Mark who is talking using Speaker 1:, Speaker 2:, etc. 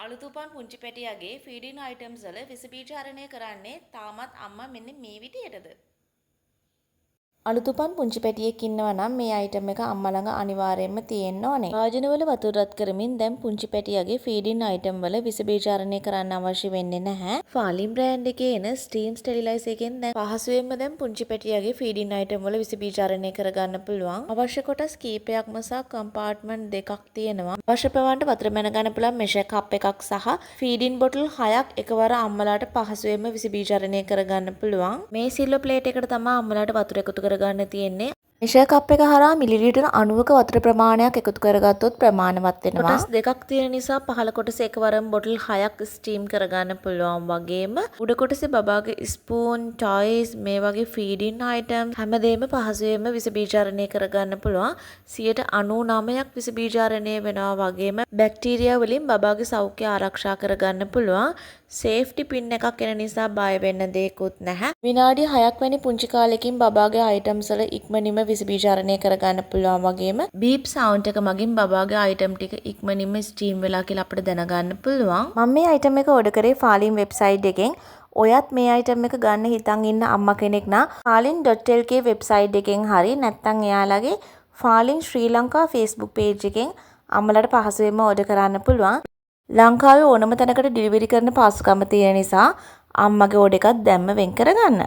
Speaker 1: අලුතුපන් පුංචි පැටියාගේ feeding items වල විස බීජාරණය කරන්නේ තාමත් අම්මා මෙන්න මේ විදියටද? අලුතුපන් පුංචි පැටියෙක් ඉන්නවා නම් මේ අයිටම් එක අම්මා ළඟ අනිවාර්යයෙන්ම තියෙන්න ඕනේ. භාජනවල වතුර රත් කරමින් දැන් පුංචි පැටියාගේ ෆීඩින් අයිටම් වල විස බීජාරණය කරන්න අවශ්‍ය වෙන්නේ නැහැ. ෆාලින් බ්‍රෑන්ඩ් එකේ එන ස්ටීම් ස්ටෙරිලයිස් එකෙන් දැන් පහසුවෙන්ම දැන් පුංචි පැටියාගේ ෆීඩින් අයිටම් වල විස බීජාරණය කරගන්න පුළුවන්. අවශ්‍ය කොටස් කීපයක්ම සහ කම්පාර්ට්මන්ට් දෙකක් තියෙනවා. අවශ්‍ය ප්‍රමාණයට වතුර මැනගන්න පුළුවන් මෙෂර් කප් එකක් සහ ෆීඩින් බොටල් 6ක් එකවර අම්මලාට පහසුවෙන්ම විස බීජාරණය කරගන්න පුළුවන්. මේ සිල්වර් ප්ලේට් එකට තමයි අම්මලාට වතුර එකතු කරගන්න තියෙන්නේ. මෙෂර් කප් එක හරහා මිලිලීටර් 90ක වතුර ප්‍රමාණයක් එකතු කරගත්තොත් ප්‍රමාණවත් වෙනවා. කොටස් දෙකක් තියෙන නිසා පහළ කොටස එකවරම බොටල් 6ක් ස්ටීම් කරගන්න පුළුවන් වගේම උඩ කොටසේ බබාගේ ස්පූන්, ටොයිස් මේ වගේ ෆීඩින් අයිටම් හැමදේම පහසුවෙන්ම විස බීජාරණය කරගන්න පුළුවන්. 99%ක් විස බීජාරණය වෙනවා වගේම බැක්ටීරියා වලින් බබාගේ සෞඛ්‍ය ආරක්ෂා කරගන්න පුළුවන්. සේෆ්ටි පින් එකක් එන නිසා බය වෙන්න දෙයක්වත් නැහැ. විනාඩි 6ක් වැනි පුංචි කාලෙකින් බබාගේ අයිටම්ස් වල ඉක්මනින්ම විස බීජාරණය කරගන්න පුළුවන් වගේම බීප් සවුන්ඩ් එක මගින් බබාගේ අයිටම් ටික ඉක්මනින්ම ස්ටීම් වෙලා කියලා අපිට දැනගන්න පුළුවන්. මම මේ අයිටම් එක ඕඩර් කරේ ෆාලින් වෙබ්සයිට් එකෙන්. ඔයත් මේ අයිටම් එක ගන්න හිතන් ඉන්න අම්මා කෙනෙක් නම් falin.lk වෙබ්සයිට් එකෙන් හරි නැත්නම් එයාලගේ falin ශ්‍රී ලංකා Facebook page එකෙන් අම්මලාට පහසුවෙන්ම ඕඩර් කරන්න පුළුවන්. ලංකාවේ ඕනම තැනකට ඩිලිවරි කරන පහසුකම තියෙන නිසා අම්මගේ ඕඩර් එකත් දැම්ම වෙන් කරගන්න.